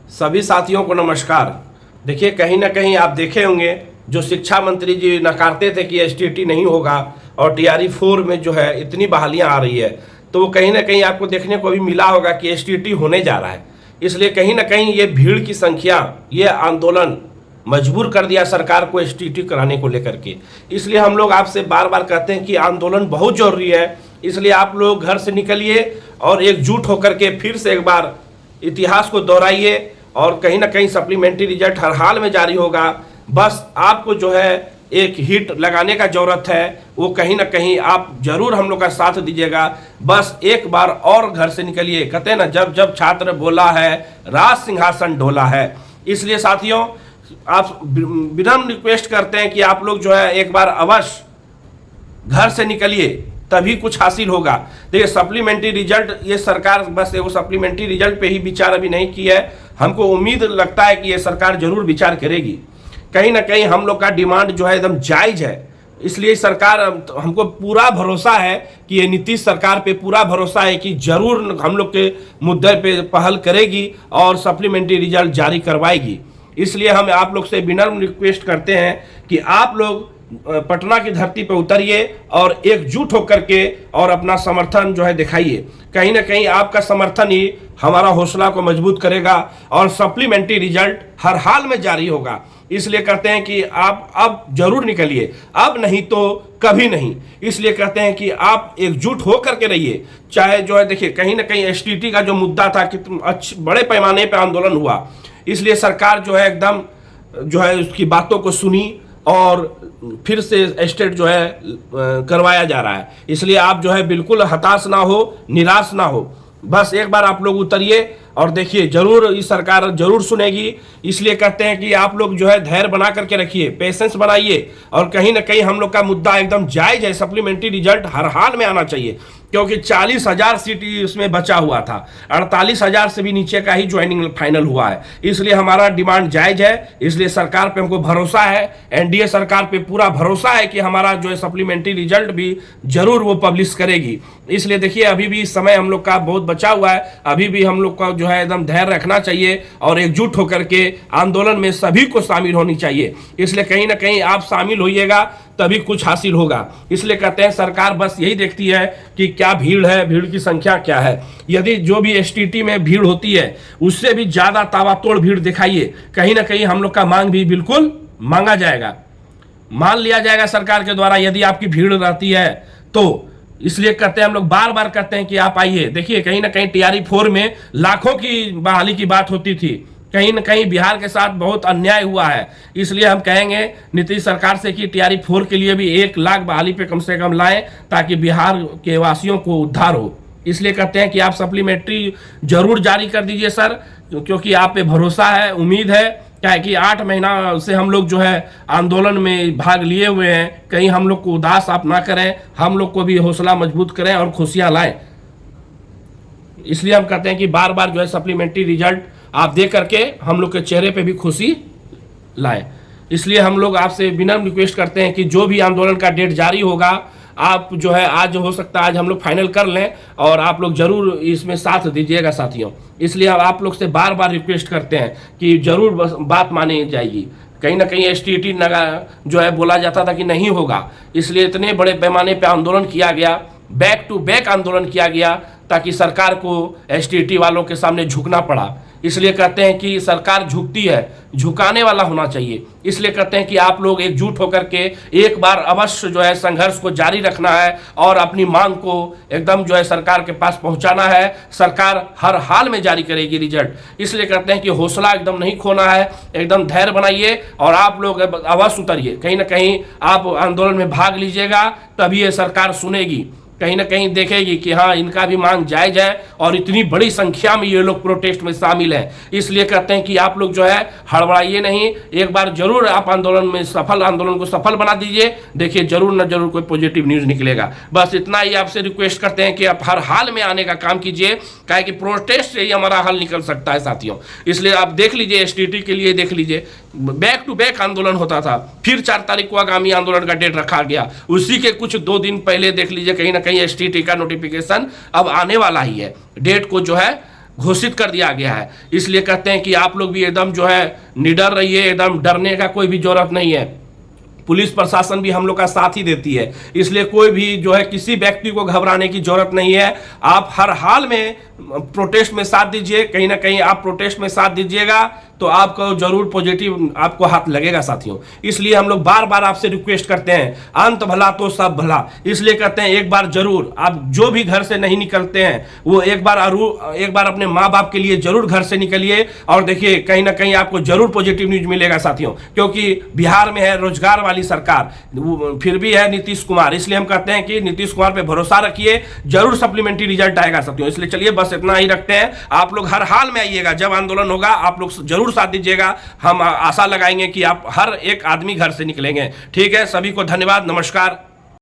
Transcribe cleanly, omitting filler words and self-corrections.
सभी साथियों को नमस्कार। देखिए, कहीं ना कहीं आप देखे होंगे जो शिक्षा मंत्री जी नकारते थे कि एसटीटी नहीं होगा और टीआरई 4 में जो है इतनी बहालियां आ रही है, तो वो कहीं ना कहीं आपको देखने को भी मिला होगा कि एसटीटी होने जा रहा है। इसलिए कहीं ना कहीं ये भीड़ की संख्या, ये आंदोलन मजबूर कर दिया सरकार को एसटीटी कराने को लेकर के। इसलिए हम लोग आपसे बार बार कहते हैं कि आंदोलन बहुत जरूरी है। इसलिए आप लोग घर से निकलिए और एकजुट होकर के फिर से एक बार इतिहास को दोहराइए और कहीं ना कहीं सप्लीमेंट्री रिजल्ट हर हाल में जारी होगा। बस आपको जो है एक हिट लगाने का जरूरत है, वो कहीं ना कहीं आप जरूर हम लोग का साथ दीजिएगा। बस एक बार और घर से निकलिए। कहते हैं ना, जब जब छात्र बोला है राज सिंहासन ढोला है। इसलिए साथियों, आप विनम्र रिक्वेस्ट करते हैं कि आप लोग जो है एक बार अवश्य घर से निकलिए, तभी कुछ हासिल होगा। देखिए, सप्लीमेंट्री रिजल्ट, ये सरकार बस वो सप्लीमेंट्री रिजल्ट पे ही विचार अभी नहीं की है। हमको उम्मीद लगता है कि ये सरकार जरूर विचार करेगी। कहीं ना कहीं हम लोग का डिमांड जो है एकदम जायज है। इसलिए सरकार, हमको पूरा भरोसा है कि ये नीतीश सरकार पे पूरा भरोसा है कि जरूर हम लोग के मुद्दे पे पहल करेगी और सप्लीमेंट्री रिजल्ट जारी करवाएगी। इसलिए हम आप लोग से विनम्र रिक्वेस्ट करते हैं कि आप लोग पटना की धरती पर उतरिए और एकजुट होकर के और अपना समर्थन जो है दिखाइए। कहीं ना कहीं आपका समर्थन ही हमारा हौसला को मजबूत करेगा और सप्लीमेंट्री रिजल्ट हर हाल में जारी होगा। इसलिए कहते हैं कि आप अब जरूर निकलिए, अब नहीं तो कभी नहीं। इसलिए कहते हैं कि आप एकजुट होकर के रहिए। चाहे जो है, देखिए कहीं ना कहीं एसटीटी का जो मुद्दा था कि बड़े पैमाने पर आंदोलन हुआ, इसलिए सरकार जो है एकदम जो है उसकी बातों को सुनी और फिर से स्टेट जो है करवाया जा रहा है। इसलिए आप जो है बिल्कुल हताश ना हो, निराश ना हो। बस एक बार आप लोग उतरिए और देखिए, जरूर ये सरकार जरूर सुनेगी। इसलिए कहते हैं कि आप लोग जो है धैर्य बना करके रखिए, पेशेंस बनाइए और कहीं ना कहीं हम लोग का मुद्दा एकदम जायज है। सप्लीमेंट्री रिजल्ट हर हाल में आना चाहिए, क्योंकि 40,000 सीट उसमें बचा हुआ था। 48,000 से भी नीचे का ही ज्वाइनिंग फाइनल हुआ है। इसलिए हमारा डिमांड जायज है। इसलिए सरकार पे हमको भरोसा है, एनडीए सरकार पे पूरा भरोसा है कि हमारा जो है सप्लीमेंट्री रिजल्ट भी जरूर वो पब्लिश करेगी। इसलिए देखिए, अभी भी समय हम लोग का बहुत बचा हुआ है। अभी भी हम लोग का जो है एकदम धैर्य रखना चाहिए और एकजुट होकर के आंदोलन में सभी को शामिल होनी चाहिए। इसलिए कहीं ना कहीं आप शामिल होइएगा, तभी कुछ हासिल होगा। इसलिए कहते हैं सरकार बस यही देखती है कि क्या भीड़ है, भीड़ की संख्या क्या है। यदि जो भी एसटीटी में भीड़ होती है उससे भी ज्यादा ताबड़तोड़ भीड़ दिखाइए। कहीं ना कहीं हम लोग का मांग भी बिल्कुल मांगा जाएगा, मान लिया जाएगा सरकार के द्वारा, यदि आपकी भीड़ रहती है तो। इसलिए कहते हैं, हम लोग बार बार कहते हैं कि आप आइए। देखिए, कहीं ना कहीं टीआरई 4 में लाखों की बहाली की बात होती थी। कहीं न कहीं बिहार के साथ बहुत अन्याय हुआ है। इसलिए हम कहेंगे नीतीश सरकार से कि टीआरई 4 के लिए भी 1 लाख बहाली पे कम से कम लाएं, ताकि बिहार के वासियों को उद्धार हो। इसलिए कहते हैं कि आप सप्लीमेंट्री जरूर जारी कर दीजिए सर, क्योंकि आप पे भरोसा है, उम्मीद है। क्या है कि 8 महीना से हम लोग जो है आंदोलन में भाग लिए हुए हैं। कहीं हम लोग को उदास आप ना करें, हम लोग को भी हौसला मजबूत करें और खुशियां लाएं। इसलिए हम कहते हैं कि बार बार जो है सप्लीमेंट्री रिजल्ट आप दे करके हम लोग के चेहरे पे भी खुशी लाएं। इसलिए हम लोग आपसे विनम्र रिक्वेस्ट करते हैं कि जो भी आंदोलन का डेट जारी होगा, आप जो है आज हो सकता है आज हम लोग फाइनल कर लें और आप लोग जरूर इसमें साथ दीजिएगा साथियों। इसलिए आप लोग से बार बार रिक्वेस्ट करते हैं कि जरूर बात मानी जाएगी। कहीं ना कहीं एसटीटी जो है बोला जाता था कि नहीं होगा, इसलिए इतने बड़े पैमाने पर आंदोलन किया गया, बैक टू बैक आंदोलन किया गया, ताकि सरकार को एसटीटी वालों के सामने झुकना पड़ा। इसलिए कहते हैं कि सरकार झुकती है, झुकाने वाला होना चाहिए। इसलिए कहते हैं कि आप लोग एकजुट होकर के एक बार अवश्य जो है संघर्ष को जारी रखना है और अपनी मांग को एकदम जो है सरकार के पास पहुंचाना है। सरकार हर हाल में जारी करेगी रिजल्ट। इसलिए कहते हैं कि हौसला एकदम नहीं खोना है, एकदम धैर्य बनाइए और आप लोग अवश्य उतरिए। कहीं ना कहीं आप आंदोलन में भाग लीजिएगा, तभी ये सरकार सुनेगी, कहीं ना कहीं देखेगी कि हाँ, इनका भी मांग जायज है और इतनी बड़ी संख्या में ये लोग प्रोटेस्ट में शामिल हैं। इसलिए कहते हैं कि आप लोग जो है हड़बड़ाइए नहीं, एक बार जरूर आप आंदोलन को सफल बना दीजिए। देखिए, जरूर न जरूर कोई पॉजिटिव न्यूज निकलेगा। बस इतना ही आपसे रिक्वेस्ट करते हैं कि आप हर हाल में आने का काम कीजिए, क्या कि प्रोटेस्ट से ही हमारा हल निकल सकता है साथियों। इसलिए आप देख लीजिए, एसटीटी के लिए देख लीजिए, बैक टू बैक आंदोलन होता था, फिर 4 तारीख को आगामी आंदोलन का डेट रखा गया। उसी के कुछ 2 दिन पहले देख लीजिए, कहीं ना कहीं एसटीटी का नोटिफिकेशन अब आने वाला ही है। डेट को जो है घोषित कर दिया गया है। इसलिए कहते हैं कि आप लोग भी एकदम जो है निडर रहिए, एकदम डरने का कोई भी जरूरत नहीं है। पुलिस प्रशासन भी हम लोग का साथ ही देती है, इसलिए कोई भी जो है किसी व्यक्ति को घबराने की जरूरत नहीं है। आप हर हाल में प्रोटेस्ट में साथ दीजिए, कहीं ना कहीं आप प्रोटेस्ट में साथ दीजिएगा तो आपको जरूर पॉजिटिव आपको हाथ लगेगा साथियों। इसलिए हम लोग बार बार आपसे रिक्वेस्ट करते हैं, अंत भला तो सब भला, इसलिए कहते हैं एक बार जरूर आप जो भी घर से नहीं निकलते हैं वो एक बार अपने माँ बाप के लिए जरूर घर से निकलिए। और देखिए कहीं ना कहीं आपको जरूर पॉजिटिव न्यूज मिलेगा साथियों, क्योंकि बिहार में है रोजगार वाली सरकार, फिर भी है नीतीश कुमार। इसलिए हम कहते हैं कि नीतीश कुमार पे भरोसा रखिए, जरूर सप्लीमेंट्री रिजल्ट आएगा साथियों। इसलिए चलिए बस इतना ही रखते हैं। आप लोग हर हाल में आइएगा, जब आंदोलन होगा आप लोग जरूर साथ दीजिएगा। हम आशा लगाएंगे कि आप हर एक आदमी घर से निकलेंगे। ठीक है, सभी को धन्यवाद, नमस्कार।